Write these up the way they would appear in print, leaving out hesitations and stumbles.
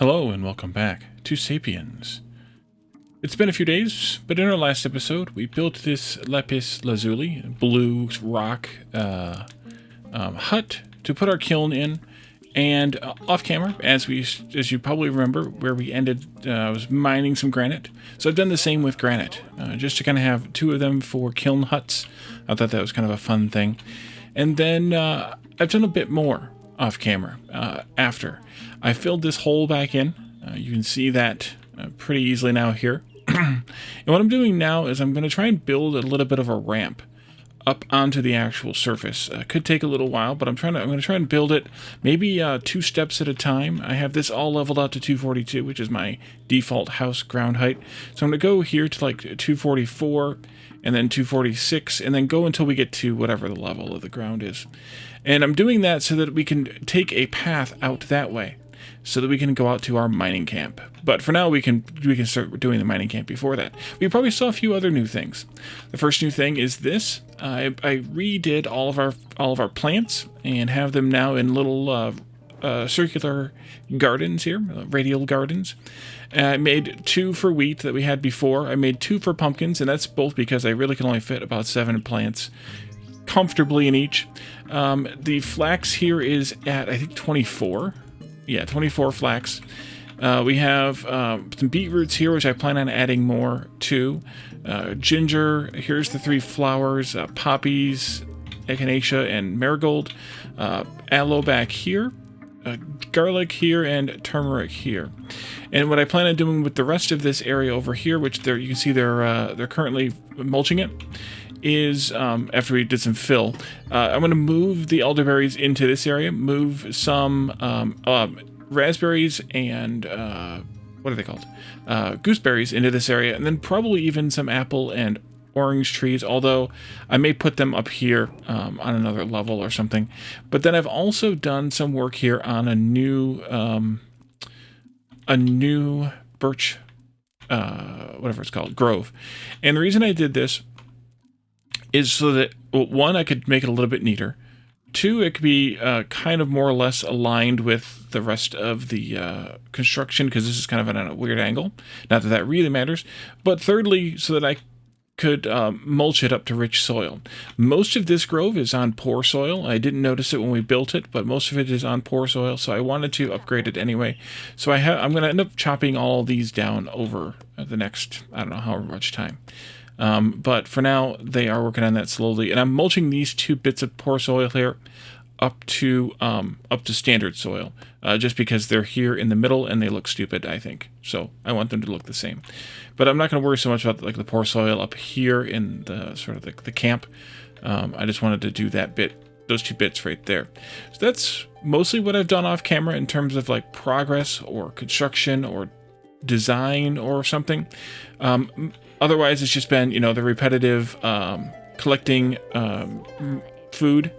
Hello and welcome back to Sapiens. It's been a few days, but in our last episode we built this lapis lazuli, blue rock hut to put our kiln in, and off camera, as you probably remember, where we ended, I was mining some granite. So I've done the same with granite, just to kind of have two of them for kiln huts. I thought that was kind of a fun thing. And then I've done a bit more off camera after. I filled this hole back in. You can see that pretty easily now here. And what I'm doing now is I'm going to try and build a little bit of a ramp up onto the actual surface. Could take a little while, but I'm going to try and build it maybe 2 steps at a time. I have this all leveled out to 242, which is my default house ground height. So I'm going to go here to like 244 and then 246 and then go until we get to whatever the level of the ground is. And I'm doing that so that we can take a path out that way, so that we can go out to our mining camp. But for now, we can start doing the mining camp before that. We probably saw a few other new things. The first new thing is this. I redid all of our plants and have them now in little circular gardens here, radial gardens. I made 2 for wheat that we had before. I made 2 for pumpkins, and that's both because I really can only fit about 7 plants comfortably in each. The flax here is at, I think, 24. Yeah, 24 flax. We have some beetroots here, which I plan on adding more to. Ginger, here's the 3 flowers, poppies, echinacea, and marigold. Aloe back here, garlic here, and turmeric here. And what I plan on doing with the rest of this area over here, which you can see they're currently mulching it, is after we did some fill, I'm going to move the elderberries into this area, move some raspberries and what are they called? Gooseberries into this area, and then probably even some apple and orange trees, although I may put them up here on another level or something. But then I've also done some work here on a new birch, whatever it's called, grove. And the reason I did this is so that, well, 1, I could make it a little bit neater. 2, it could be kind of more or less aligned with the rest of the construction, because this is kind of at a weird angle. Not that that really matters. But thirdly, so that I could mulch it up to rich soil. Most of this grove is on poor soil. I didn't notice it when we built it, but most of it is on poor soil, so I wanted to upgrade it anyway. So I'm going to end up chopping all these down over the next, I don't know, however much time. But for now, they are working on that slowly, and I'm mulching these 2 bits of poor soil here up to standard soil, just because they're here in the middle and they look stupid, I think. So I want them to look the same. But I'm not going to worry so much about like the poor soil up here in the sort of the camp. I just wanted to do that bit, those 2 bits right there. So that's mostly what I've done off camera in terms of like progress or construction or design or something. Otherwise, it's just been, the repetitive collecting food,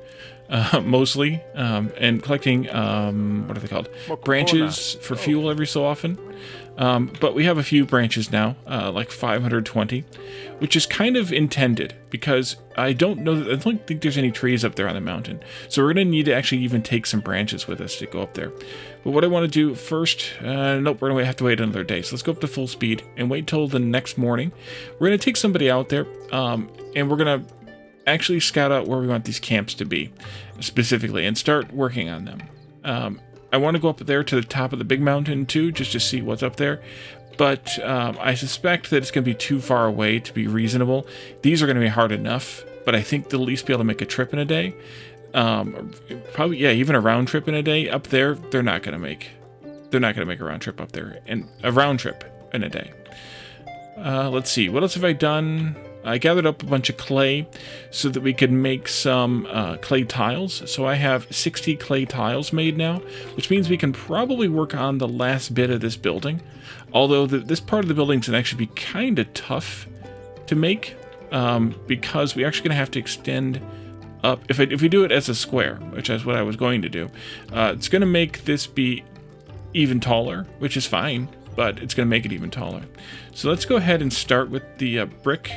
mostly, and collecting, what are they called? Branches for fuel every so often. But we have a few branches now, like 520, which is kind of intended because I don't think there's any trees up there on the mountain. So we're going to need to actually even take some branches with us to go up there. But what I want to do first, nope, we're going to have to wait another day. So let's go up to full speed and wait till the next morning. We're going to take somebody out there, and we're going to actually scout out where we want these camps to be specifically and start working on them. I want to go up there to the top of the big mountain too, just to see what's up there. But I suspect that it's going to be too far away to be reasonable. These are going to be hard enough, but I think they'll at least be able to make a trip in a day. Probably, yeah, even a round trip in a day up there. They're not going to make a round trip up there, and a round trip in a day. Let's see, what else have I done? I gathered up a bunch of clay so that we could make some clay tiles. So I have 60 clay tiles made now, which means we can probably work on the last bit of this building. Although this part of the building can actually be kind of tough to make, because we're actually going to have to extend up. If we do it as a square, which is what I was going to do, it's going to make this be even taller, which is fine, but it's going to make it even taller. So let's go ahead and start with the brick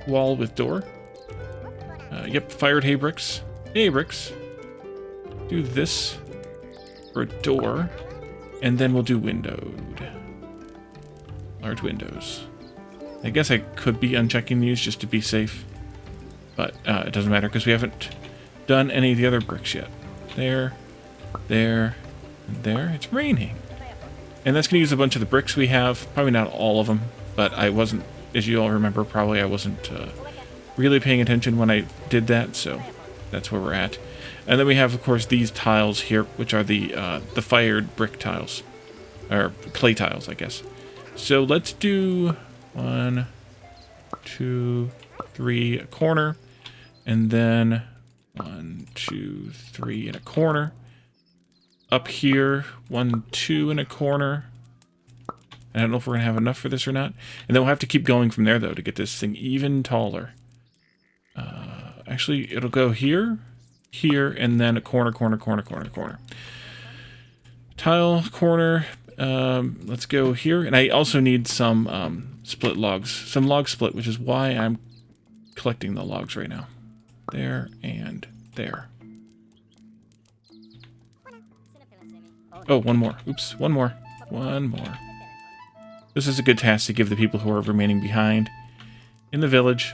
wall with door. Yep, fired hay bricks. Hay bricks. Do this for a door. And then we'll do windowed. Large windows. I guess I could be unchecking these just to be safe. But it doesn't matter because we haven't done any of the other bricks yet. There, there, and there. It's raining. And that's going to use a bunch of the bricks we have. Probably not all of them. But I wasn't, as you all remember, probably I wasn't really paying attention when I did that. So that's where we're at. And then we have, of course, these tiles here, which are the fired brick tiles. Or clay tiles, I guess. So let's do 1, 2, 3, a corner. And then 1, 2, 3 in a corner. Up here, 1, 2 in a corner. I don't know if we're going to have enough for this or not. And then we'll have to keep going from there, though, to get this thing even taller. Actually, it'll go here, here, and then a corner, corner, corner, corner, corner. Tile, corner. Let's go here. And I also need some split logs. Some log split, which is why I'm collecting the logs right now. There and there. Oh, one more. Oops, one more. One more. This is a good task to give the people who are remaining behind in the village.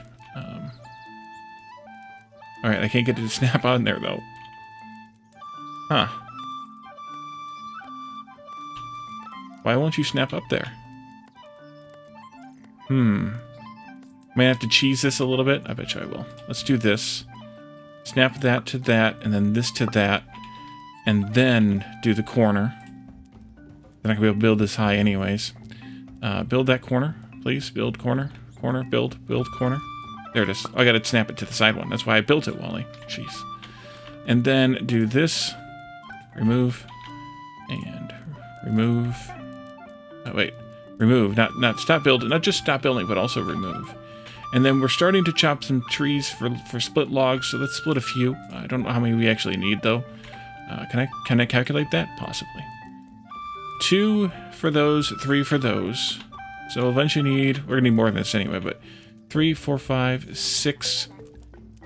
Alright, I can't get it to snap on there, though. Huh. Why won't you snap up there? Might have to cheese this a little bit. I bet you I will. Let's do this. Snap that to that, and then this to that. And then do the corner. Then I can be able to build this high anyways. Build that corner, please. Build corner. Corner, build corner. There it is. I gotta snap it to the side one. That's why I built it, Wally. Jeez. And then do this. Remove. And remove. Oh, wait. Remove. Not stop building. Not just stop building, but also remove. And then we're starting to chop some trees for split logs, so let's split a few. I don't know how many we actually need, though. Can I calculate that? Possibly. 2 for those, 3 for those. So we'll eventually need, we're gonna need more than this anyway, but 3, 4, 5, 6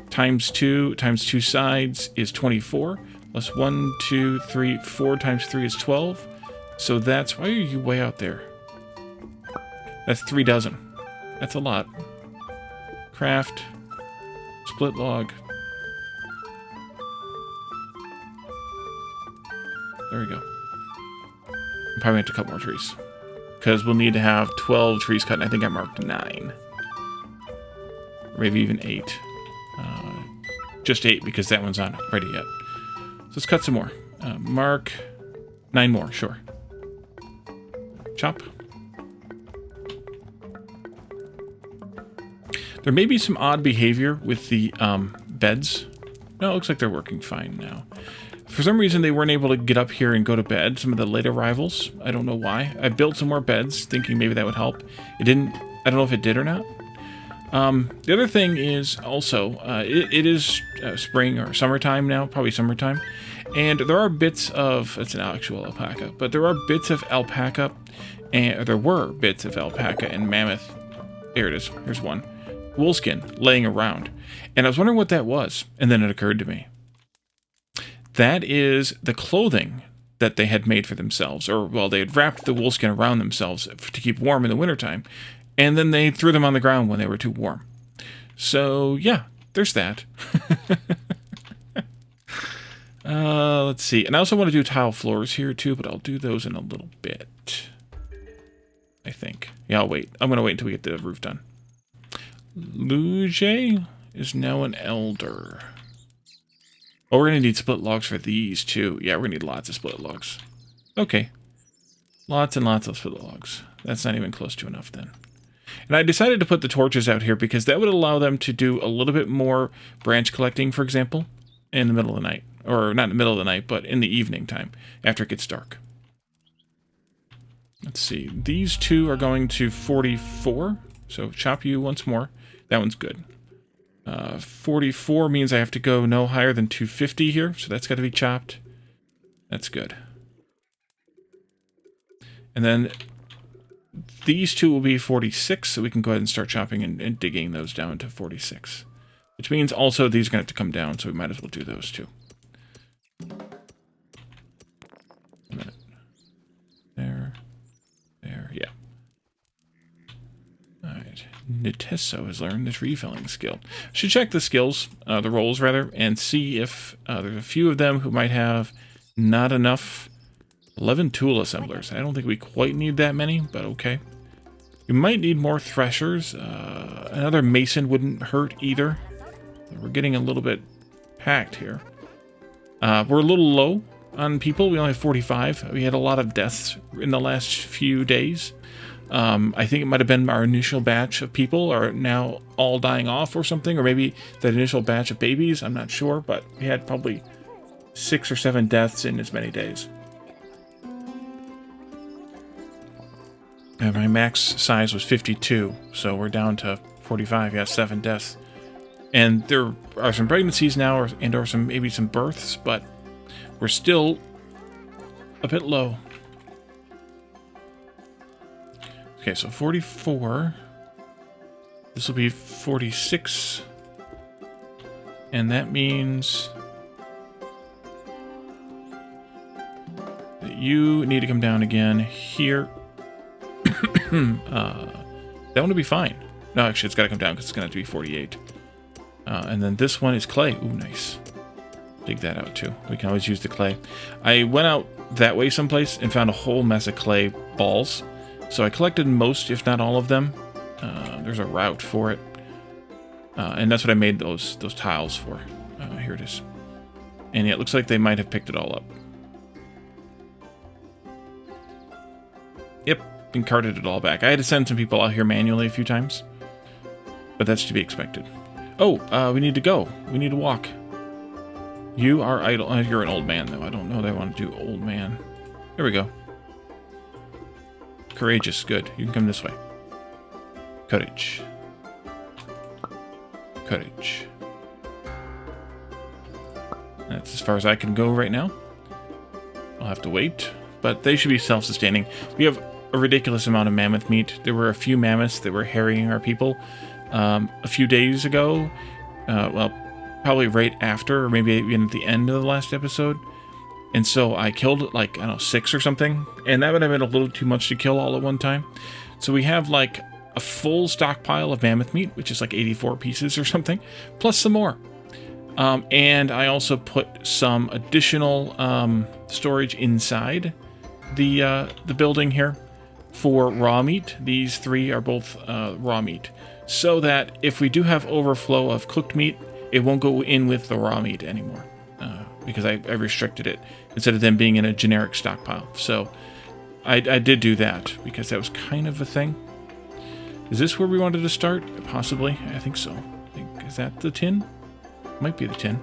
times 2 sides is 24. Plus 1, 2, 3, 4 times 3 is 12. So that's, why are you way out there? That's 3 dozen. That's a lot. Craft. Split log. There we go. I'm probably have to cut more trees. Because we'll need to have 12 trees cut, and I think I marked 9. Or maybe even 8. Just 8, because that one's not ready yet. So let's cut some more. Mark 9 more, sure. Chop. There may be some odd behavior with the beds. No, it looks like they're working fine now. For some reason, they weren't able to get up here and go to bed, some of the late arrivals. I don't know why. I built some more beds, thinking maybe that would help. It didn't. I don't know if it did or not. The other thing is also, it is spring or summertime now, probably summertime. And there are bits of, it's an actual alpaca, but there are bits of alpaca, and there were bits of alpaca and mammoth. Here it is. Here's one. Woolskin laying around. And I was wondering what that was. And then it occurred to me. That is the clothing that they had made for themselves. Or, well, they had wrapped the woolskin around themselves to keep warm in the wintertime. And then they threw them on the ground when they were too warm. So, yeah, there's that. Let's see. And I also want to do tile floors here, too, but I'll do those in a little bit. I think. Yeah, I'll wait. I'm going to wait until we get the roof done. Luge is now an elder. Oh, we're going to need split logs for these, too. Yeah, we're going to need lots of split logs. Okay. Lots and lots of split logs. That's not even close to enough, then. And I decided to put the torches out here because that would allow them to do a little bit more branch collecting, for example, in the middle of the night. Or not in the middle of the night, but in the evening time, after it gets dark. Let's see. These two are going to 44. So chop you once more. That one's good. 44 means I have to go no higher than 250 here, so that's got to be chopped. That's good. And then these two will be 46, so we can go ahead and start chopping and digging those down to 46. Which means also these are going to have to come down, so we might as well do those too. A minute. Nitesso has learned this refilling skill. Should check the skills, the roles rather, and see if there's a few of them who might have not enough. 11 tool assemblers. I don't think we quite need that many, but okay. We might need more threshers. Another mason wouldn't hurt either. We're getting a little bit packed here. We're a little low on people. We only have 45. We had a lot of deaths in the last few days. I think it might have been our initial batch of people are now all dying off or something, or maybe that initial batch of babies. I'm not sure, but we had probably 6 or 7 deaths in as many days. And my max size was 52, so we're down to 45. Yeah, 7 deaths. And there are some pregnancies now, or some maybe some births, but we're still a bit low. Okay, so 44. This will be 46. And that means that you need to come down again here. That one will be fine. No, actually, it's got to come down because it's going to have to be 48. And then this one is clay. Ooh, nice. Dig that out, too. We can always use the clay. I went out that way someplace and found a whole mess of clay balls. So I collected most, if not all of them. There's a route for it. And that's what I made those tiles for. Here it is. And yeah, it looks like they might have picked it all up. Yep. And carted it all back. I had to send some people out here manually a few times, but that's to be expected. Oh, we need to go. We need to walk. You are idle. You're an old man, though. I don't know that I want to do old man. There we go. Courageous. Good. You can come this way. Courage. Courage. That's as far as I can go right now. I'll have to wait, but they should be self-sustaining. We have a ridiculous amount of mammoth meat. There were a few mammoths that were harrying our people a few days ago. Well, probably right after, or maybe even at the end of the last episode. And so I killed, like, I don't know, 6 or something. And that would have been a little too much to kill all at one time. So we have, like, a full stockpile of mammoth meat, which is like 84 pieces or something, plus some more. And I also put some additional storage inside the building here for raw meat. These 3 are both raw meat, so that if we do have overflow of cooked meat, it won't go in with the raw meat anymore, because I restricted it instead of them being in a generic stockpile. So I did do that because that was kind of a thing. Is this where we wanted to start? Possibly. I think so. Is that the tin? Might be the tin.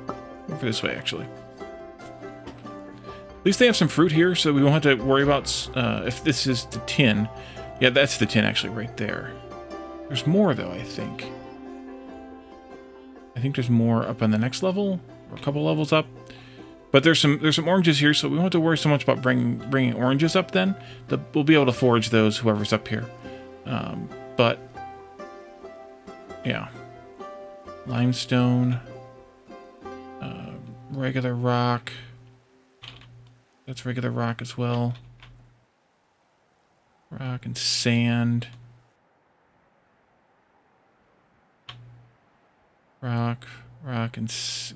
Over this way, actually. At least they have some fruit here, so we won't have to worry about if this is the tin. Yeah, that's the tin, actually, right there. There's more, though, I think. I think there's more up on the next level, or a couple levels up. But there's some oranges here, so we won't have to worry so much about bringing oranges up then. We'll be able to forage those, whoever's up here. But, yeah. Limestone. Regular rock. That's regular rock as well. Rock and sand. Rock and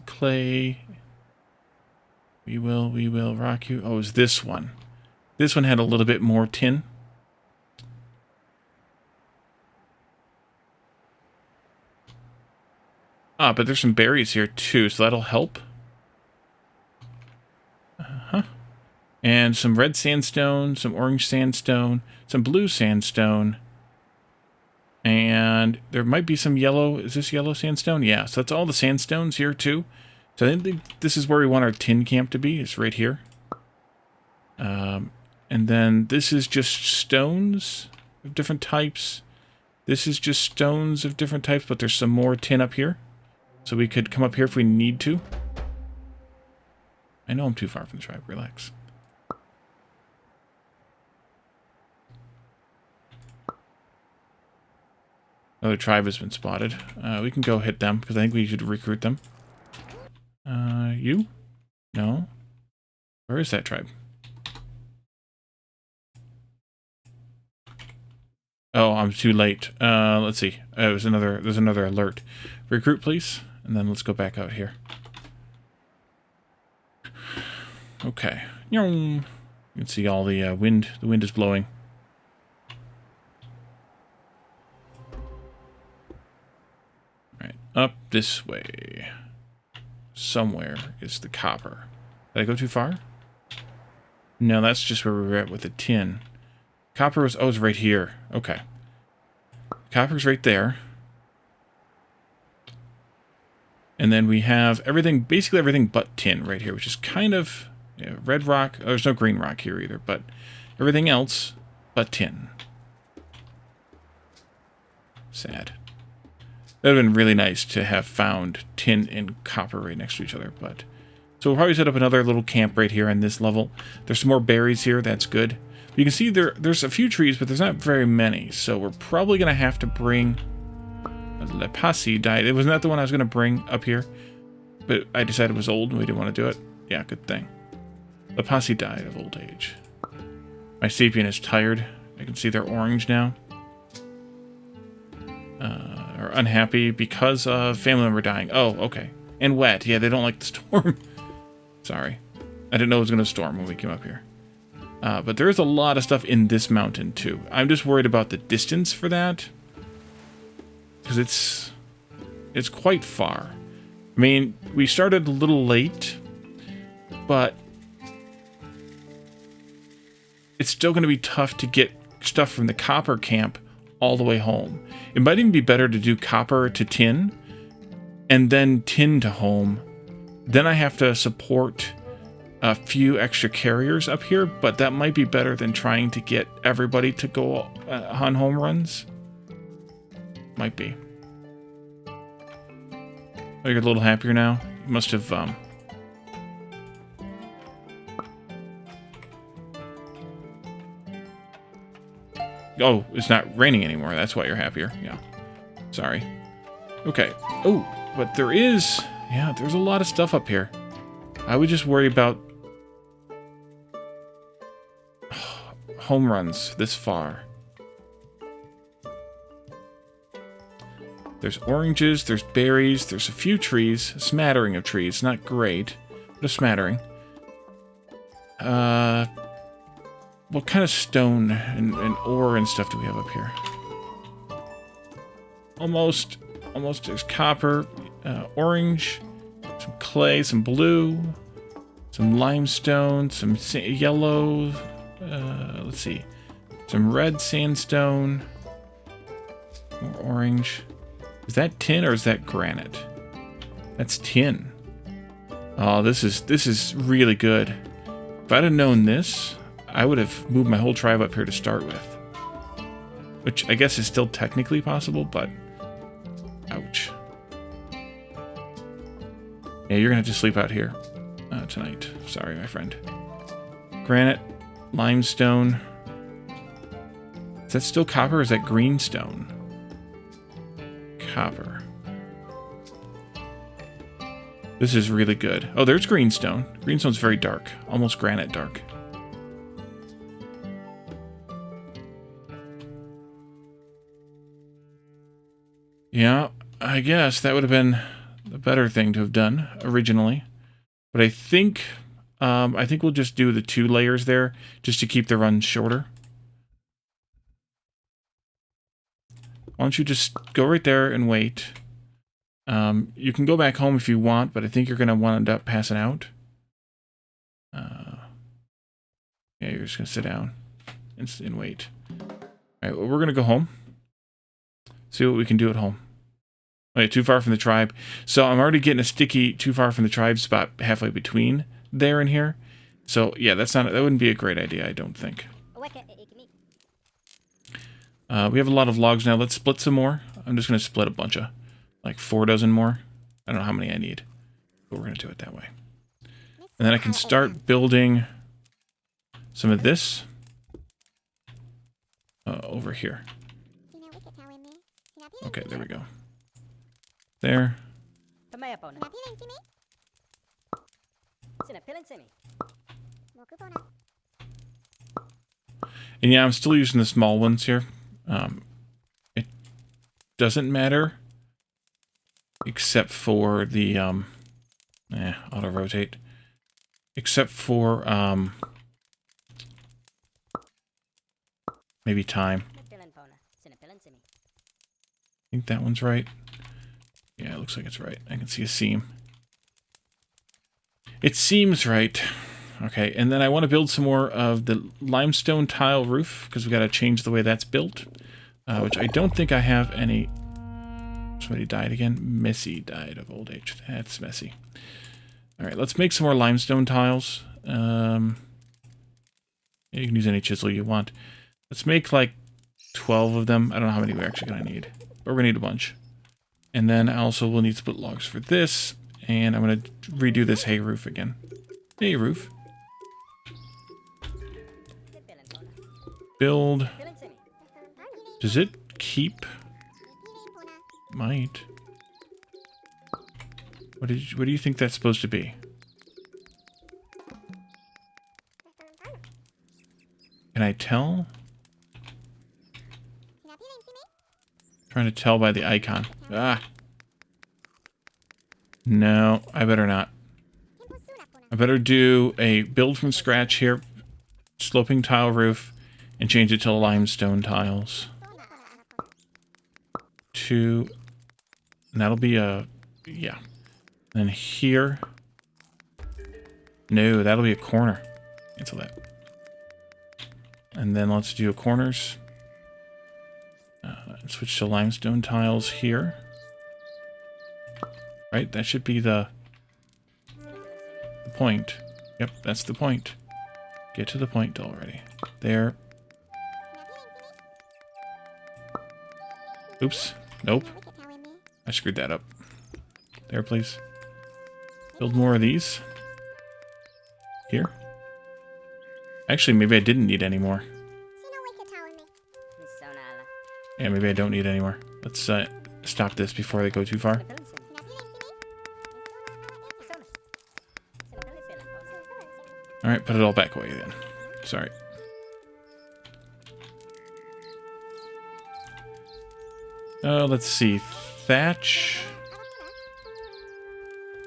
clay. We will rock you. Oh, it was this one. This one had a little bit more tin. Ah, but there's some berries here too, so that'll help. And some red sandstone, some orange sandstone, some blue sandstone. And there might be some yellow. Is this yellow sandstone? Yeah, so that's all the sandstones here too. So I think this is where we want our tin camp to be. It's right here. And then this is just stones of different types. This is just stones of different types, but there's some more tin up here. So we could come up here if we need to. I know I'm too far from the tribe. Relax. Another tribe has been spotted. We can go hit them, because I think we should recruit them. You? No? Where is that tribe? Oh, I'm too late. Let's see. There's another alert. Recruit, please. And then let's go back out here. Okay. You can see all the wind. The wind is blowing. Right, up this way. Somewhere is the copper. Did I go too far? No, that's just where we were at with the tin. Copper was, oh, it's right here. Okay. Copper's right there. And then we have everything, basically everything but tin right here, which is kind of, you know, red rock. Oh, there's no green rock here either, but everything else but tin. Sad. That would have been really nice to have found tin and copper right next to each other, but... So we'll probably set up another little camp right here on this level. There's some more berries here, that's good. You can see there's a few trees, but there's not very many, so we're probably going to have to bring... Lepasi died. It wasn't that the one I was going to bring up here, but I decided it was old and we didn't want to do it. Yeah, good thing. Lepasi died of old age. My Sapien is tired. I can see they're orange now. Or unhappy because of family member dying. Oh, okay. And wet. Yeah, they don't like the storm. Sorry. I didn't know it was going to storm when we came up here. But there is a lot of stuff in this mountain, too. I'm just worried about the distance for that. Because it's quite far. I mean, we started a little late, but it's still going to be tough to get stuff from the copper camp all the way home. It might even be better to do copper to tin, and then tin to home. Then I have to support a few extra carriers up here, but that might be better than trying to get everybody to go on home runs. Might be. Oh, you're a little happier now? You must have, Oh, it's not raining anymore. That's why you're happier. Yeah. Sorry. Okay. Oh, but there is... Yeah, there's a lot of stuff up here. I would just worry about... home runs this far. There's oranges, there's berries, there's a few trees, a smattering of trees, not great, but a smattering. What kind of stone and ore and stuff do we have up here? Almost there's copper, orange, some clay, some blue, some limestone, some yellow, let's see, some red sandstone, more orange. Is that tin or is that granite? That's tin. Oh, this is really good. If I'd have known this, I would have moved my whole tribe up here to start with. Which I guess is still technically possible, but... Ouch. Yeah, you're gonna have to sleep out here tonight. Sorry, my friend. Granite, limestone. Is that still copper or is that greenstone? Copper. This is really good. Oh, there's greenstone. Greenstone's very dark. Almost granite dark. Yeah, I guess that would have been the better thing to have done originally. But I think we'll just do the 2 layers there just to keep the run shorter. Why don't you just go right there and wait. You can go back home if you want, but I think you're going to want to end up passing out. Yeah, you're just going to sit down and wait. Alright, well, we're going to go home. See what we can do at home. Okay, too far from the tribe. So I'm already getting a sticky too far from the tribe spot halfway between there and here. So yeah, that wouldn't be a great idea, I don't think. We have a lot of logs now. Let's split some more. I'm just going to split a bunch of, like 4 dozen more. I don't know how many I need, but we're going to do it that way. And then I can start building some of this over here. Okay, there we go. There. And yeah, I'm still using the small ones here. doesn't matter. Except for the, auto-rotate. Except for, maybe time. I think that one's right. Yeah, it looks like it's right. I can see a seam. It seems right. Okay, and then I want to build some more of the limestone tile roof, because we got to change the way that's built. Which I don't think I have any... Somebody died again? Missy died of old age. That's messy. Alright, let's make some more limestone tiles. You can use any chisel you want. Let's make like 12 of them. I don't know how many we're actually going to need. But we're going to need a bunch. And then also we'll need split logs for this. And I'm going to redo this hay roof again. Hay roof. Build. Does it keep? Might. What do you think that's supposed to be? Can I tell? Trying to tell by the icon. Ah. No, I better not. I better do a build from scratch here. Sloping tile roof. And change it to limestone tiles. 2. And that'll be a... Yeah. And here... No, that'll be a corner. Cancel that. And then let's do corners. Switch to limestone tiles here. Right, that should be the point. Yep, that's the point. Get to the point already. There. Oops. Nope. I screwed that up. There, please. Build more of these. Here. Actually, maybe I didn't need any more. Yeah, maybe I don't need any more. Let's stop this before they go too far. Alright, put it all back away then. Sorry. Let's see. Thatch.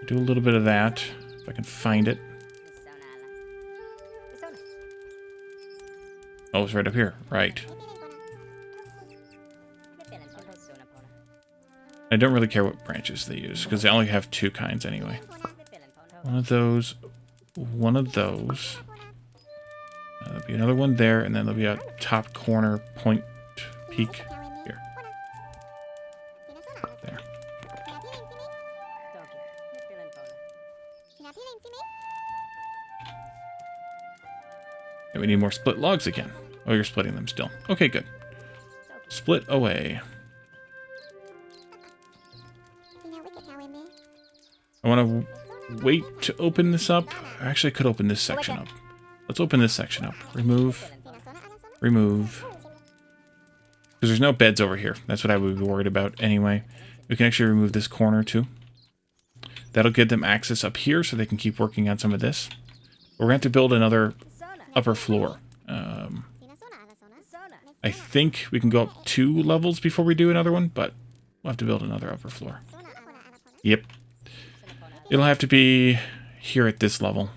Do a little bit of that, if I can find it. Oh, it's right up here. Right. I don't really care what branches they use, because they only have 2 kinds anyway. One of those. One of those. There'll be another one there, and then there'll be a top corner point peak here. There. And we need more split logs again. Oh, you're splitting them still. Okay, good. Split away. I want to wait to open this up. Actually, I could open this section up. Let's open this section up. Remove. Remove. Because there's no beds over here. That's what I would be worried about anyway. We can actually remove this corner too. That'll give them access up here so they can keep working on some of this. We're going to have to build another upper floor. I think we can go up 2 levels before we do another one, but we'll have to build another upper floor. Yep. It'll have to be here at this level.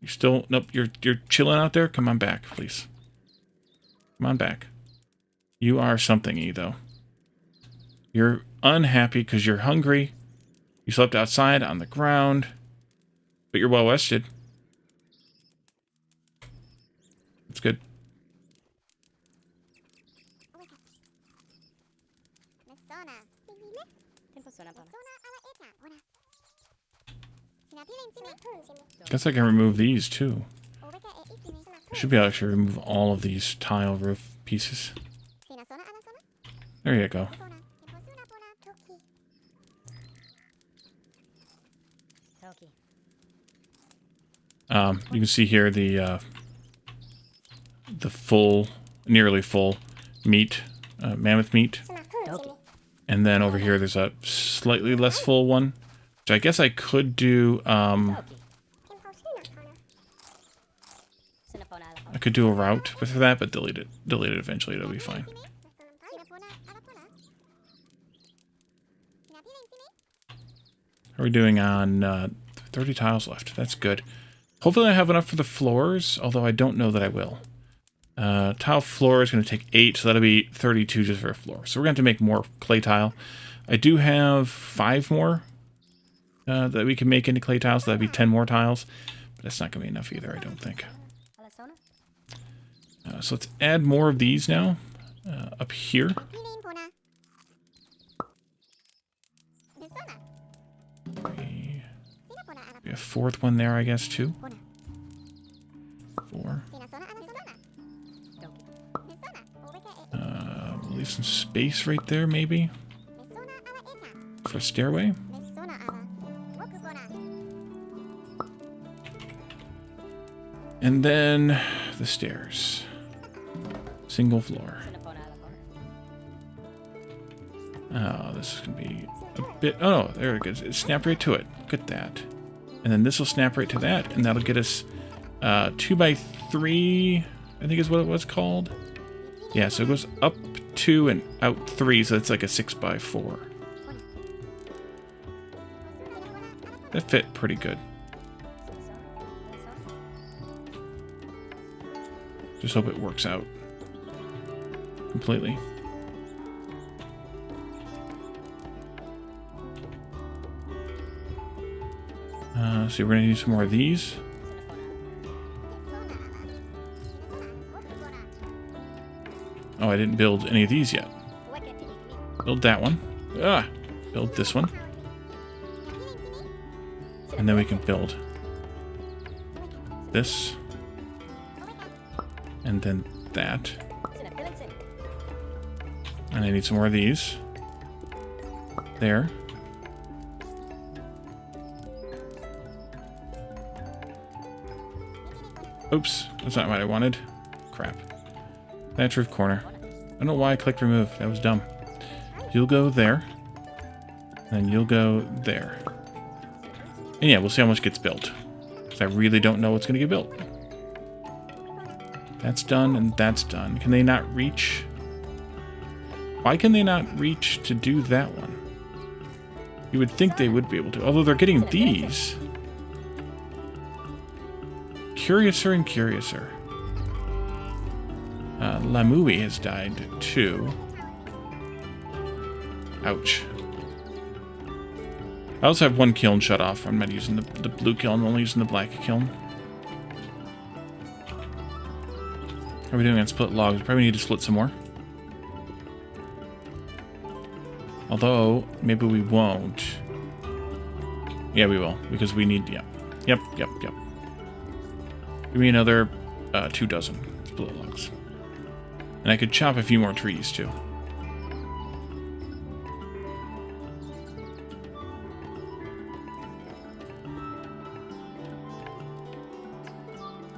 You're still... Nope, you're chilling out there? Come on back, please. Come on back. You are something-y, though. You're unhappy because you're hungry. You slept outside on the ground. But you're well-rested. That's good. Guess I can remove these too. I should be able to actually remove all of these tile roof pieces. There you go. You can see here the full, nearly full meat, mammoth meat. And then over here there's a slightly less full one, which I guess I could do, I could do a route for that, but delete it. Delete it eventually. It'll be fine. How are we doing on 30 tiles left? That's good. Hopefully I have enough for the floors, although I don't know that I will. Tile floor is going to take 8, so that'll be 32 just for a floor. So we're going to have to make more clay tile. I do have 5 more that we can make into clay tiles, so that'd be 10 more tiles. But that's not going to be enough either, I don't think. So let's add more of these now up here. We have a 4th one there, I guess, too. 4. Leave some space right there, maybe, for a stairway. And then the stairs. Single floor. Oh, this is going to be a bit... Oh, no, there it goes. It snapped right to it. Look at that. And then this will snap right to that, and that'll get us 2x3, I think is what it was called. Yeah, so it goes up 2 and out 3, so it's like a 6x4. That fit pretty good. Just hope it works out completely. So we're going to need some more of these. Oh, I didn't build any of these yet. Build that one. Ah! Build this one. And then we can build this. And then that. And I need some more of these. There. Oops, that's not what I wanted. Crap. Thatch roof corner. I don't know why I clicked remove. That was dumb. You'll go there. And you'll go there. And yeah, we'll see how much gets built. Because I really don't know what's going to get built. That's done, and that's done. Can they not reach? Why can they not reach to do that one? You would think they would be able to. Although they're getting these. Curiouser and curiouser. Lamui has died too. Ouch. I also have one kiln shut off. I'm not using the blue kiln, I'm only using the black kiln. How are we doing on split logs? We probably need to split some more. Although, maybe we won't. Yeah, we will. Because we need... Yeah. Yep. Give me another 2 dozen split logs. And I could chop a few more trees, too.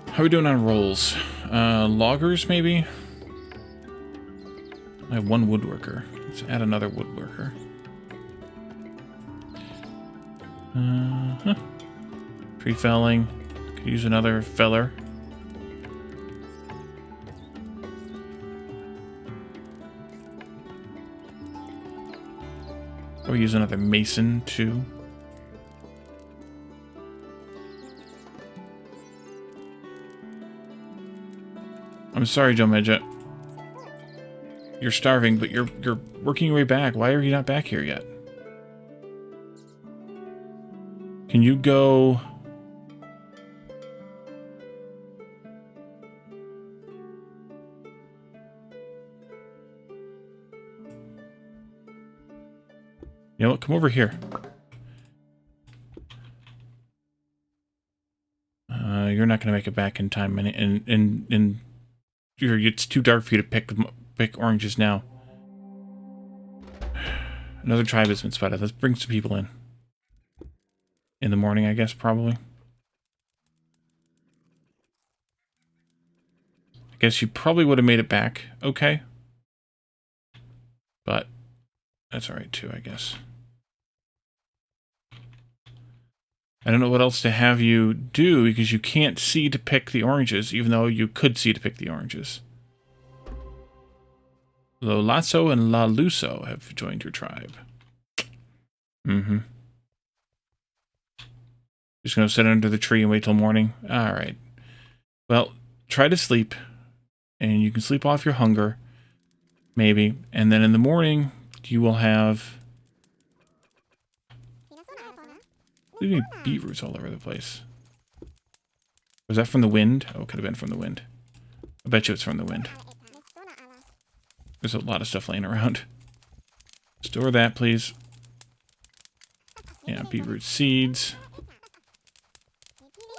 How are we doing on rolls? Loggers, maybe? I have 1 woodworker. Let's add another woodworker. Tree felling. Could use another feller. Or use another mason, too. I'm sorry, Joe Majic. You're starving, but you're working your way back. Why are you not back here yet? Can you go... You know what? Come over here. You're not going to make it back in time, and it's too dark for you to pick oranges now. Another tribe has been spotted. Let's bring some people in. In the morning, I guess, probably. I guess you probably would have made it back okay. But that's alright too, I guess. I don't know what else to have you do because you can't see to pick the oranges, even though you could see to pick the oranges. Lolasso and La Luso have joined your tribe. Mm-hmm. Just gonna sit under the tree and wait till morning? Alright. Well, try to sleep. And you can sleep off your hunger. Maybe. And then in the morning, you will have... Leaving beetroots all over the place. Was that from the wind? Oh, it could have been from the wind. I bet you it's from the wind. There's a lot of stuff laying around. Store that, please. Yeah, beetroot seeds.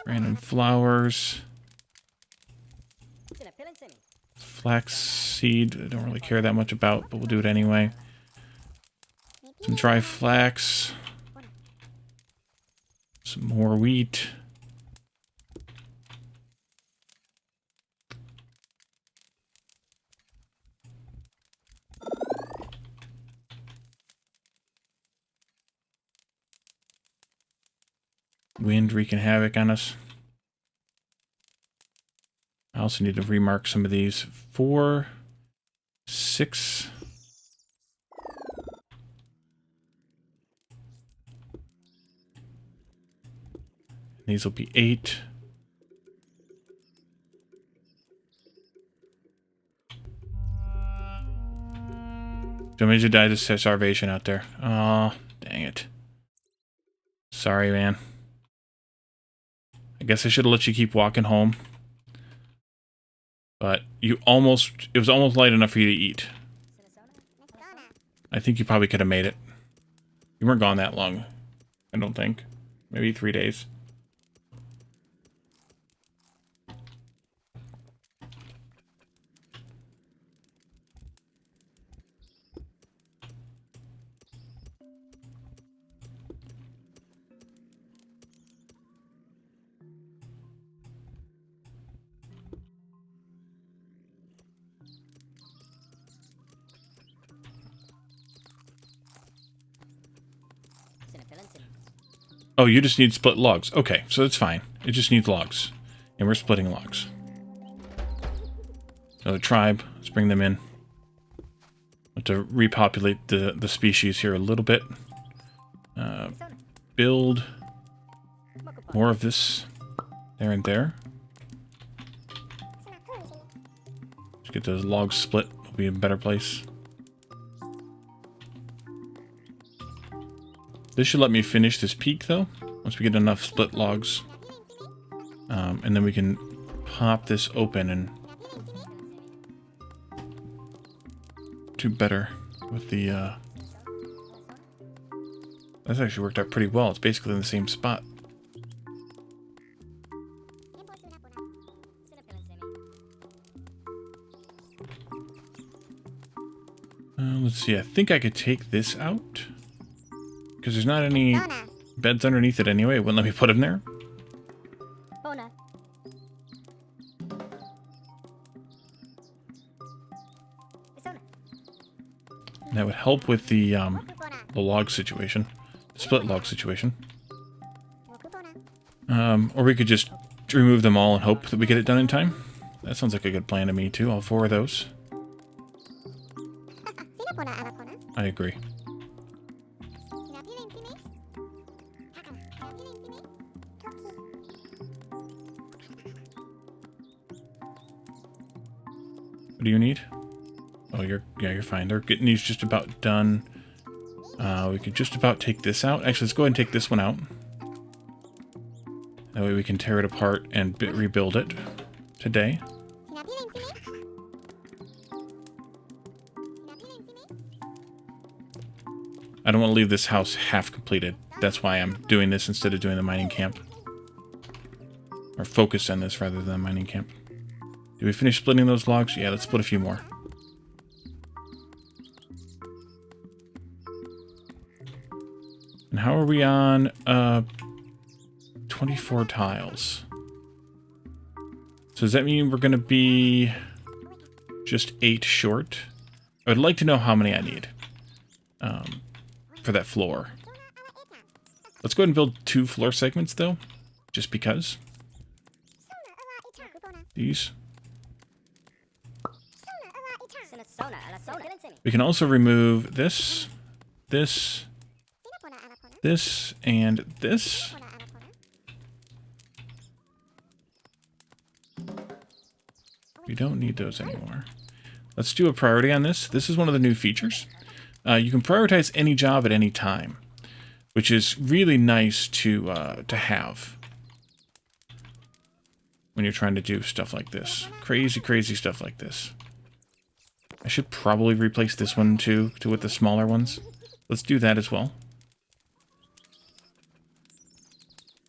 Random flowers. Flax seed, I don't really care that much about, but we'll do it anyway. Some dry flax. Some more wheat. Wind wreaking havoc on us. I also need to remark some of these. 4, 6. These will be 8. Major died of starvation out there. Oh, dang it. Sorry, man. I guess I should have let you keep walking home. But it was almost light enough for you to eat. I think you probably could have made it. You weren't gone that long, I don't think. Maybe 3 days. Oh, you just need split logs. Okay, so that's fine. It just needs logs. And we're splitting logs. Another tribe. Let's bring them in. Have to repopulate the species here a little bit. Build more of this there and there. Let's get those logs split. It'll be a better place. This should let me finish this peak, though, once we get enough split logs. And then we can pop this open and do better with the... That's actually worked out pretty well. It's basically in the same spot. Let's see, I think I could take this out. Because there's not any beds underneath it anyway. It wouldn't let me put them there. And that would help with the log situation. The split log situation. Or we could just remove them all and hope that we get it done in time. That sounds like a good plan to me too, all 4 of those. I agree. What do you need? Oh, you're fine. They're getting these just about done. We could just about take this out. Actually, let's go ahead and take this one out. That way we can tear it apart and rebuild it today. I don't want to leave this house half completed. That's why I'm doing this instead of doing the mining camp. Or focus on this rather than the mining camp. Did we finish splitting those logs? Yeah, let's split a few more. And how are we on 24 tiles? So does that mean we're going to be just 8 short? I would like to know how many I need for that floor. Let's go ahead and build 2 floor segments, though, just because. These. We can also remove this, this, this, and this. We don't need those anymore. Let's do a priority on this. This is one of the new features. You can prioritize any job at any time, which is really nice to have when you're trying to do stuff like this. Crazy, crazy stuff like this. I should probably replace this one too, with the smaller ones. Let's do that as well.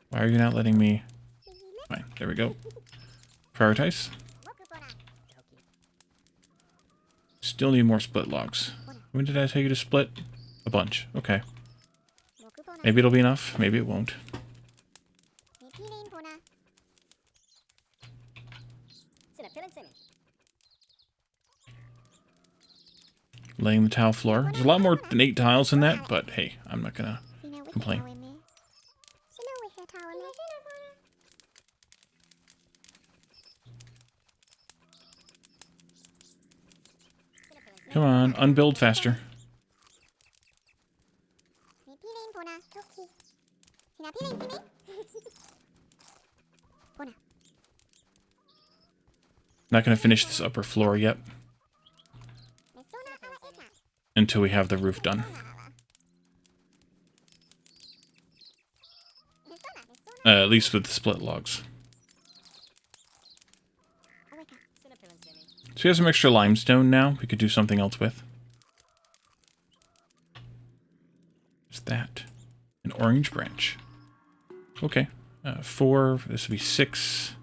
Why are you not letting me? Fine, there we go. Prioritize. Still need more split logs. When did I tell you to split? A bunch. Okay. Maybe it'll be enough. Maybe it won't. Laying the tile floor. There's a lot more than 8 tiles in that, but hey, I'm not gonna complain. Come on, unbuild faster. Not gonna finish this upper floor yet. Until we have the roof done. At least with the split logs. So we have some extra limestone now we could do something else with. What's that? An orange branch. Okay. 4, this would be 6.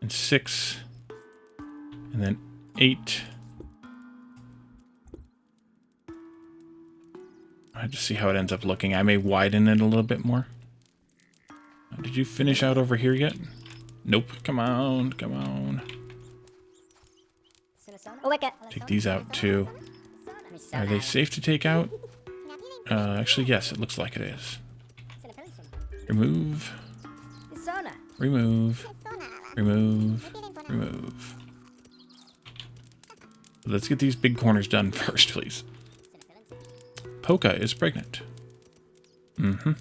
And 6. And then 8. I have to see how it ends up looking. I may widen it a little bit more. Did you finish out over here yet? Nope. Come on, come on. Take these out too. Are they safe to take out? Actually, yes, it looks like it is. Remove. Remove. Remove. Remove. Let's get these big corners done first, please. Polka is pregnant. Mm-hmm.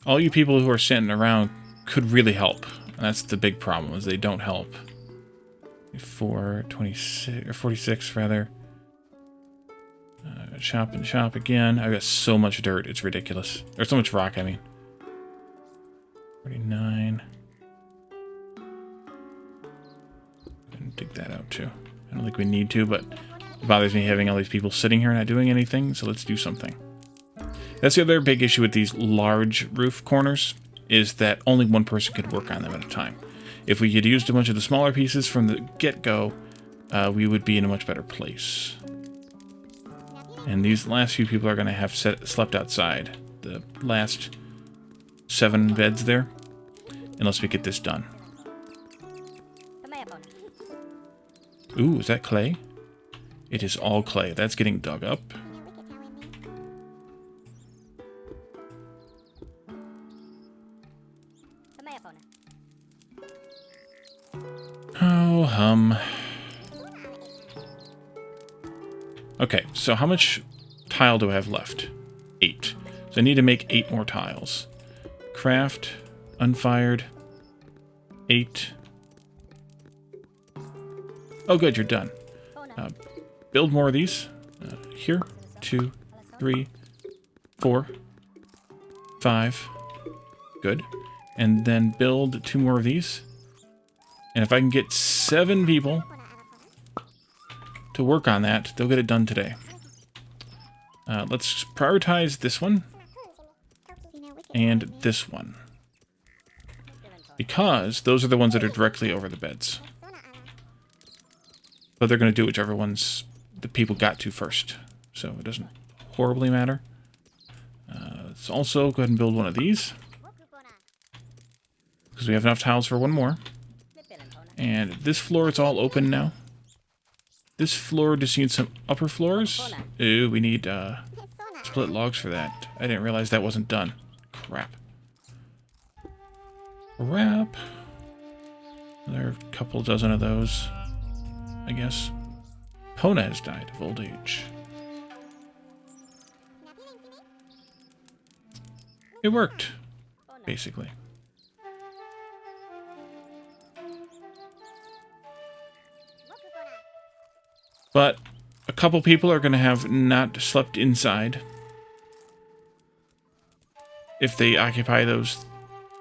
All you people who are sitting around could really help. And that's the big problem, is they don't help. 426 or 46 rather. Chop and chop again. I've got so much dirt, it's ridiculous. Or so much rock, I mean. 49. And dig that out too. I don't think we need to, but it bothers me having all these people sitting here not doing anything, so let's do something. That's the other big issue with these large roof corners, is that only one person could work on them at a time. If we had used a bunch of the smaller pieces from the get-go, we would be in a much better place. And these last few people are going to have slept outside. The last 7 beds there, unless we get this done. Ooh, is that clay? It is all clay. That's getting dug up. Oh, hum. Okay, so how much tile do I have left? 8. So I need to make 8 more tiles. Craft, unfired, 8. Oh good, you're done. Build more of these. Here, 2, 3, 4, 5. Good. And then build 2 more of these. And if I can get 7 people to work on that, they'll get it done today. Let's prioritize this one and this one, because those are the ones that are directly over the beds. But they're going to do whichever ones the people got to first, so it doesn't horribly matter. Let's also go ahead and build one of these, because we have enough tiles for 1 more. And this floor is all open now. This floor just needs some upper floors. Ooh, we need split logs for that. I didn't realize that wasn't done. Crap. Crap. Another couple dozen of those, I guess. Pona has died of old age. It worked, basically. But a couple people are going to have not slept inside if they occupy those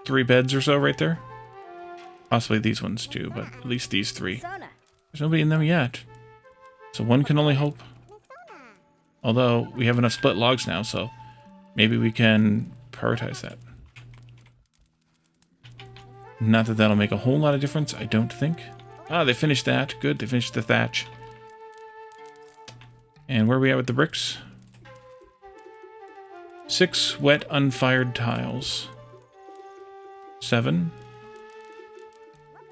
3 beds or so right there. Possibly these ones too, but at least these 3. There's nobody in them yet. So one can only hope. Although we have enough split logs now, so maybe we can prioritize that. Not that that'll make a whole lot of difference, I don't think. Ah, they finished that. Good, they finished the thatch. And where are we at with the bricks? 6 wet, unfired tiles. 7.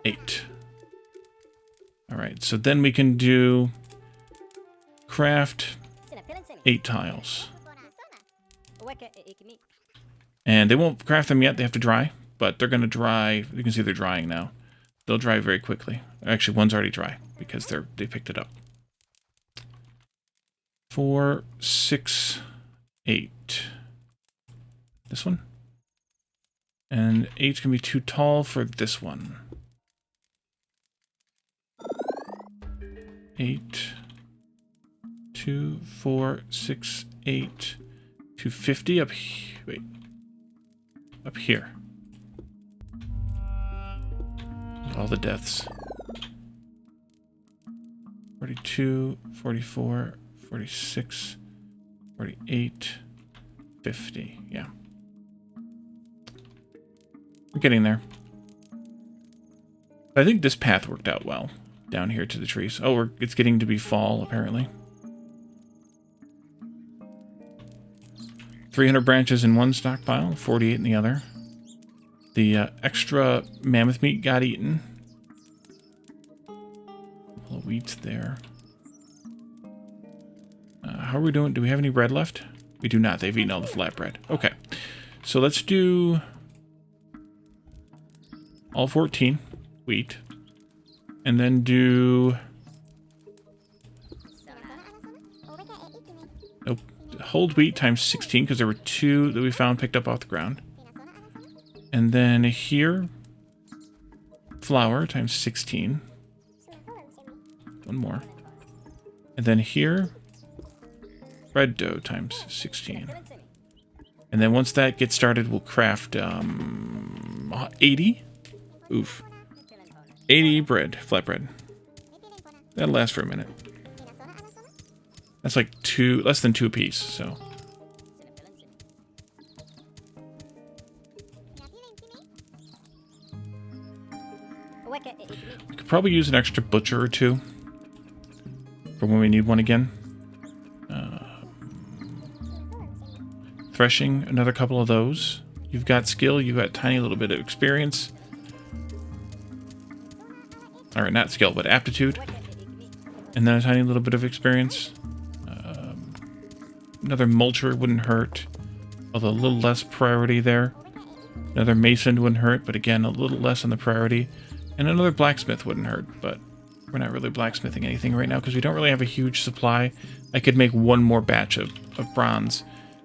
8. Alright, so then we can do craft 8 tiles. And they won't craft them yet, they have to dry, but they're going to dry. You can see they're drying now. They'll dry very quickly. Actually, one's already dry because they picked it up. 4, 6, 8. This one. And 8's going to be too tall for this one. 8, 2, 4, 6, 8, 250 up here. Wait. Up here. All the deaths. 42, 44, 46, 48, 50. Yeah. We're getting there. I think this path worked out well. Down here to the trees. Oh, it's getting to be fall, apparently. 300 branches in one stockpile, 48 in the other. The extra mammoth meat got eaten. A couple of wheats there. How are we doing? Do we have any bread left? We do not. They've eaten all the flat bread. Okay. So let's do all 14 wheat. And then do... Nope. Hold wheat times 16, because there were 2 that we found picked up off the ground. And then here, flour times 16. One more. And then here, bread dough times 16. And then once that gets started, we'll craft 80. Oof. 80 bread, flat bread. That'll last for a minute. That's like less than 2 apiece, so. We could probably use an extra butcher or 2 for when we need one again. Threshing, another couple of those. You've got skill, you've got tiny little bit of experience. Or not skill, but aptitude. And then a tiny little bit of experience. Another mulcher wouldn't hurt. Although a little less priority there. Another mason wouldn't hurt, but again, a little less on the priority. And another blacksmith wouldn't hurt, but we're not really blacksmithing anything right now because we don't really have a huge supply. I could make one more batch of bronze.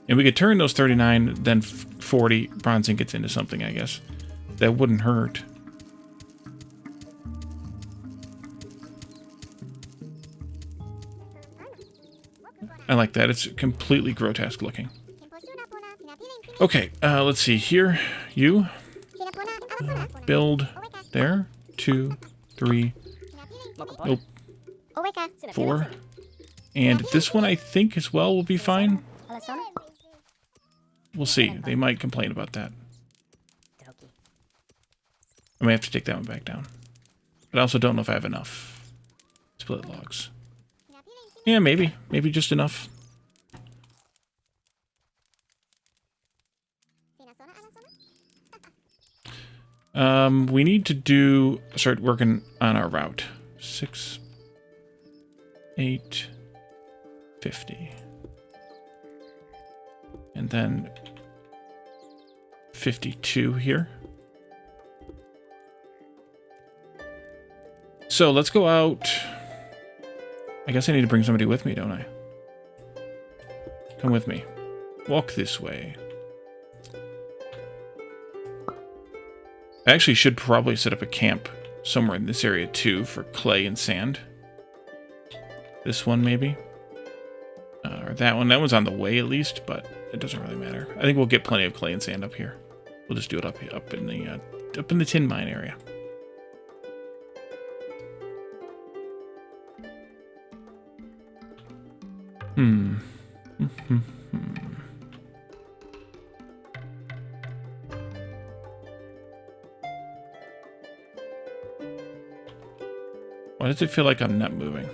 And we could turn those 39, then 40 bronze ingots into something, I guess. That wouldn't hurt. I like that. It's completely grotesque looking. Okay, let's see. Here, you build there. 2, 3. Nope. 4. And this one, I think, as well, will be fine. We'll see. They might complain about that. I may have to take that one back down. But I also don't know if I have enough split logs. Yeah, maybe. Maybe just enough. We need to start working on our route. 6, 8, 50. And then 52 here. So let's go out. I guess I need to bring somebody with me, don't I? Come with me. Walk this way. I actually should probably set up a camp somewhere in this area too for clay and sand. This one maybe. Or that one. That one's on the way at least, but it doesn't really matter. I think we'll get plenty of clay and sand up here. We'll just do it up in the tin mine area. Why does it feel like I'm not moving?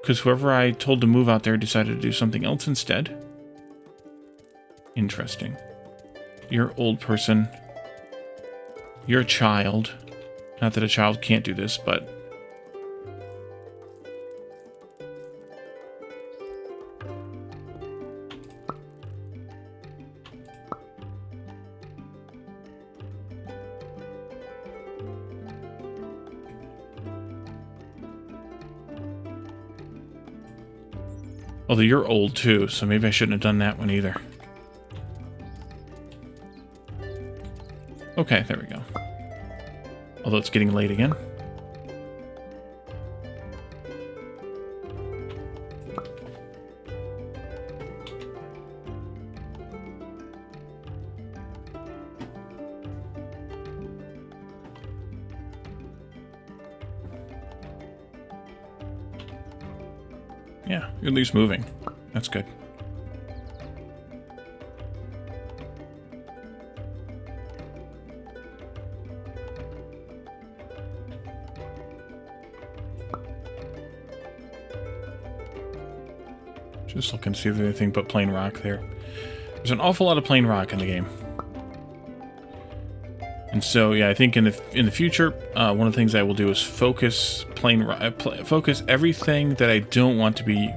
Because whoever I told to move out there decided to do something else instead. Interesting. You're an old person. You're a child. Not that a child can't do this, but... Although you're old too, so maybe I shouldn't have done that one either. Okay, there we go. Although it's getting late again. Yeah, you're at least moving. That's good. Just looking to see if there's anything but plain rock there. There's an awful lot of plain rock in the game. And so, yeah, I think in the future, one of the things I will do is focus focus everything that I don't want to be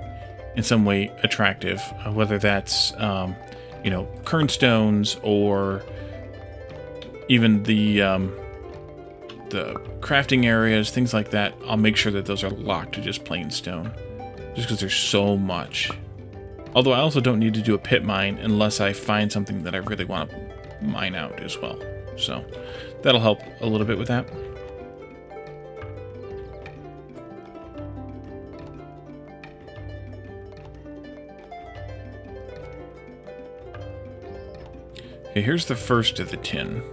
in some way attractive, whether that's you know, kernstones or even the crafting areas, things like that. I'll make sure that those are locked to just plain stone, just because there's so much. Although I also don't need to do a pit mine unless I find something that I really want to mine out as well. So that'll help a little bit with that. Okay, here's the first of the tin.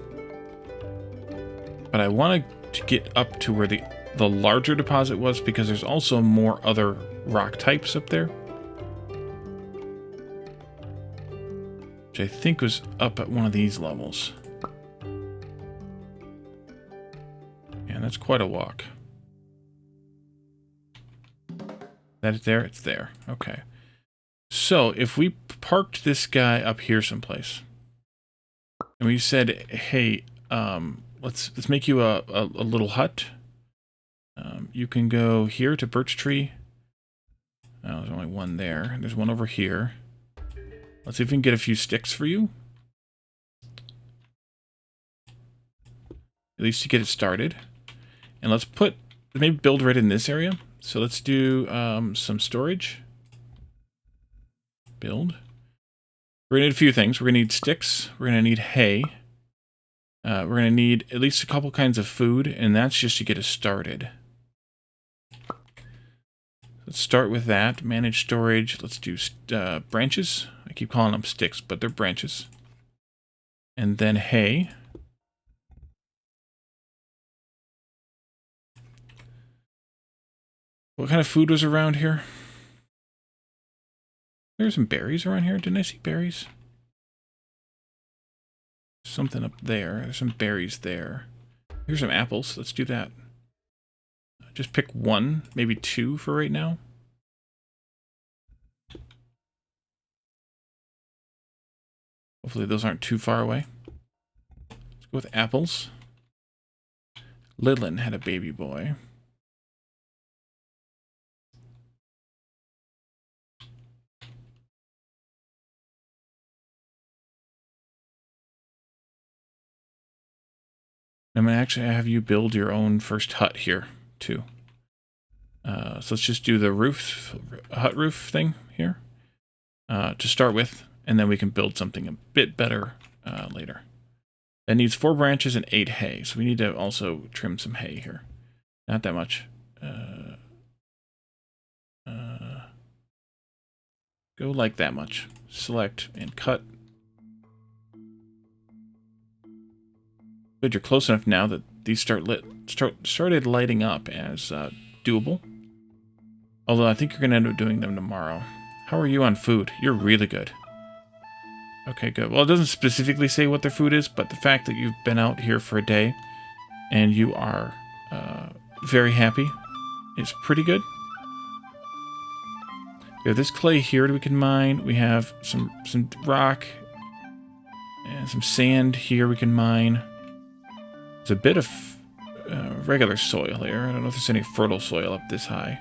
But I want to get up to where the larger deposit was, because there's also more other rock types up there. Which I think was up at one of these levels. And that's quite a walk. That is there? It's there. Okay. So if we parked this guy up here someplace, and we said, "Hey, let's make you a little hut. You can go here to Birch Tree. Oh, there's only one there. There's one over here. Let's see if we can get a few sticks for you. At least to get it started. And let's maybe build right in this area. So let's do some storage. Build. We're going to need a few things. We're going to need sticks. We're going to need hay. We're going to need at least a couple kinds of food, and that's just to get us started. Let's start with that. Manage storage. Let's do branches. I keep calling them sticks, but they're branches. And then hay. What kind of food was around here? There's some berries around here. Didn't I see berries? Something up there. There's some berries there. Here's some apples. Let's do that. Just pick one, maybe two for right now. Hopefully those aren't too far away. Let's go with apples. Lidlin had a baby boy. I'm going to actually have you build your own first hut here, too. So let's just do the hut roof thing here to start with, and then we can build something a bit better later. That needs 4 branches and 8 hay, so we need to also trim some hay here. Not that much. Go like that much. Select and cut. Good, you're close enough now that these started lighting up as doable. Although I think you're going to end up doing them tomorrow. How are you on food? You're really good. Okay, good. Well, it doesn't specifically say what their food is, but the fact that you've been out here for a day and you are very happy is pretty good. We have this clay here that we can mine. We have some rock and some sand here we can mine. There's a bit of regular soil here. I don't know if there's any fertile soil up this high.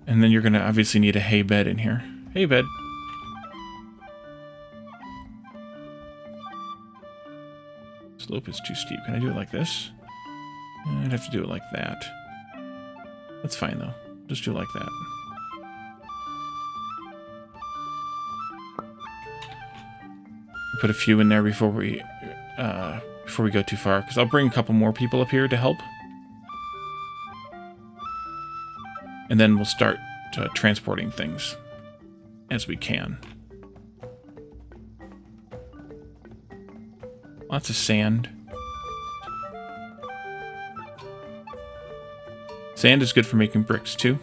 And then you're going to obviously need a hay bed in here. Hay bed. Slope is too steep. Can I do it like this? I'd have to do it like that. That's fine, though. Just do it like that. Put a few in there before we go too far, because I'll bring a couple more people up here to help. And then we'll start transporting things as we can. Lots of sand. Sand is good for making bricks too.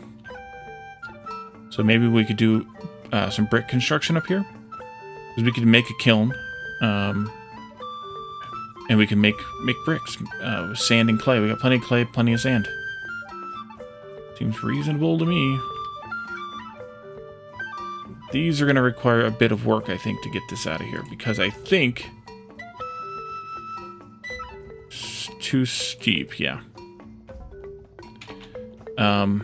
So maybe we could do some brick construction up here. Because we could make a kiln. And we can make bricks with sand and clay. We got plenty of clay, plenty of sand. Seems reasonable to me. These are going to require a bit of work, I think, to get this out of here. Because I think it's too steep, yeah. We're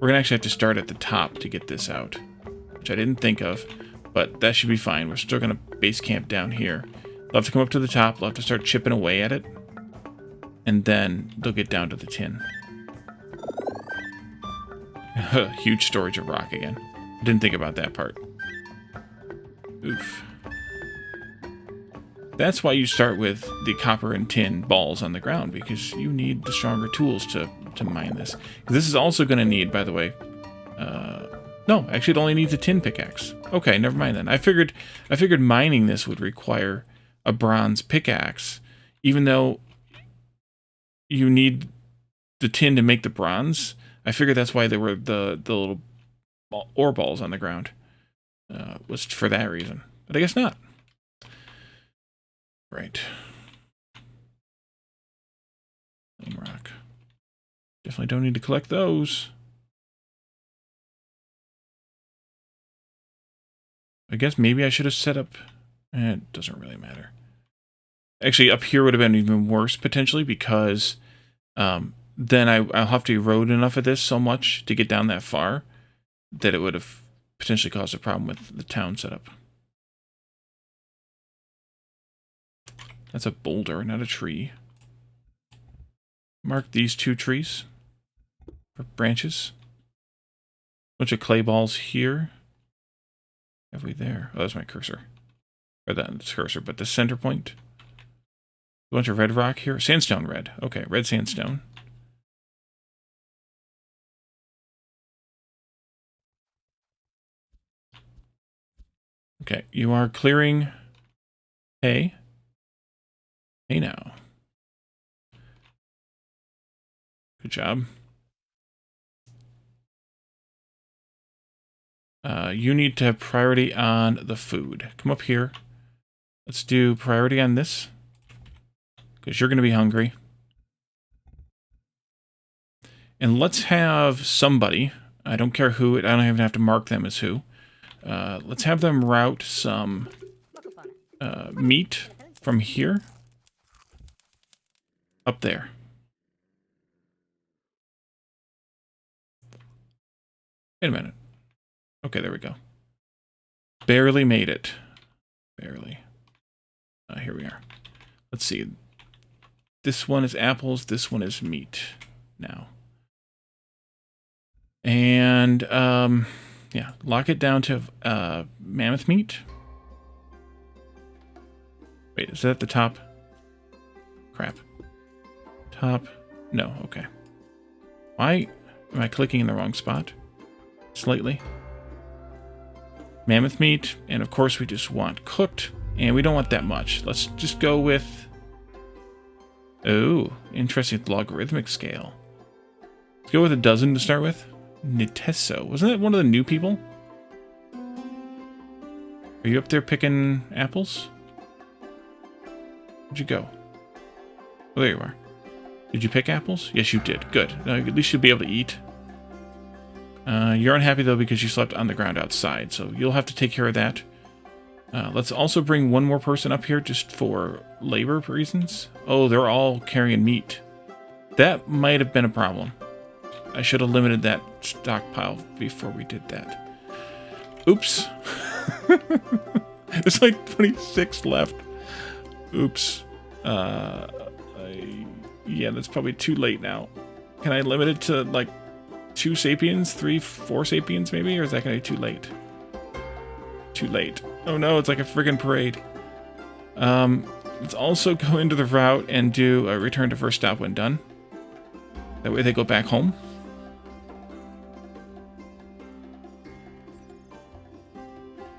going to actually have to start at the top to get this out. Which I didn't think of. But that should be fine. We're still going to base camp down here. They'll have to come up to the top. They'll have to start chipping away at it. And then they'll get down to the tin. Huge storage of rock again. Didn't think about that part. Oof. That's why you start with the copper and tin balls on the ground, because you need the stronger tools to mine this. This is also going to need, by the way... no, actually it only needs a tin pickaxe. Okay, never mind then. I figured mining this would require a bronze pickaxe, even though you need the tin to make the bronze. I figured that's why there were the little ore balls on the ground. Was for that reason. But I guess not. Right. Flame rock. Definitely don't need to collect those. I guess maybe I should have set up... it doesn't really matter. Actually, up here would have been even worse, potentially, because then I'll have to erode enough of this so much to get down that far that it would have potentially caused a problem with the town setup. That's a boulder, not a tree. Mark these 2 trees for branches. Bunch of clay balls here. Have we there? Oh, that's my cursor. Or that's cursor, but the center point. A bunch of red rock here. Sandstone red. Okay, red sandstone. Okay, you are clearing hay. Hey now. Good job. You need to have priority on the food. Come up here. Let's do priority on this. Because you're going to be hungry. And let's have somebody, I don't care who. I don't even have to mark them as who. Let's have them route some meat from here up there. Wait a minute. Okay, there we go. Barely made it. Barely. Here we are. Let's see. This one is apples. This one is meat now. And, yeah, lock it down to mammoth meat. Wait, is that at the top? Crap. Top. No, okay. Why am I clicking in the wrong spot? Slightly. Mammoth meat, and of course we just want cooked, and we don't want that much. Let's just go with... Oh, interesting logarithmic scale. Let's go with a dozen to start with. Nitesso. Wasn't that one of the new people? Are you up there picking apples? Where'd you go? Oh, there you are. Did you pick apples? Yes, you did. Good. At least you'll be able to eat. You're unhappy, though, because you slept on the ground outside, so you'll have to take care of that. Let's also bring one more person up here just for labor reasons. Oh, they're all carrying meat. That might have been a problem. I should have limited that stockpile before we did that. Oops. There's like 26 left. Oops. Yeah, that's probably too late now. Can I limit it to like 2 Sapiens, 3, 4 Sapiens maybe? Or is that going to be too late? Too late. Oh no, it's like a friggin' parade. Let's also go into the route and do a return to first stop when done. That way they go back home.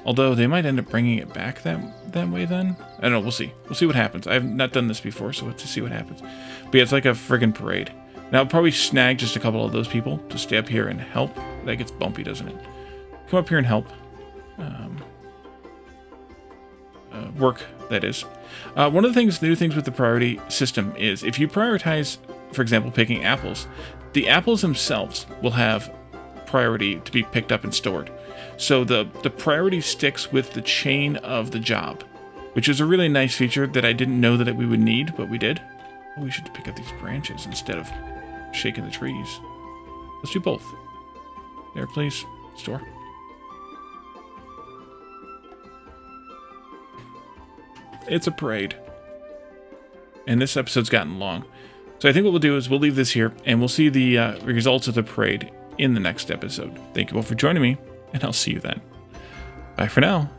Although they might end up bringing it back that way then. I don't know, we'll see. We'll see what happens. I have not done this before, so let's see what happens. But yeah, it's like a friggin' parade. Now I'll probably snag just a couple of those people to stay up here and help. That gets bumpy, doesn't it? Come up here and help. Work, that is. One of the new things with the priority system is if you prioritize, for example, picking apples, the apples themselves will have priority to be picked up and stored. So the priority sticks with the chain of the job, which is a really nice feature that I didn't know that we would need, but we did. Oh, we should pick up these branches instead of shaking the trees. Let's do both. There, please. Store. It's a parade. And this episode's gotten long. So I think what we'll do is we'll leave this here, and we'll see the results of the parade in the next episode. Thank you all for joining me, and I'll see you then. Bye for now.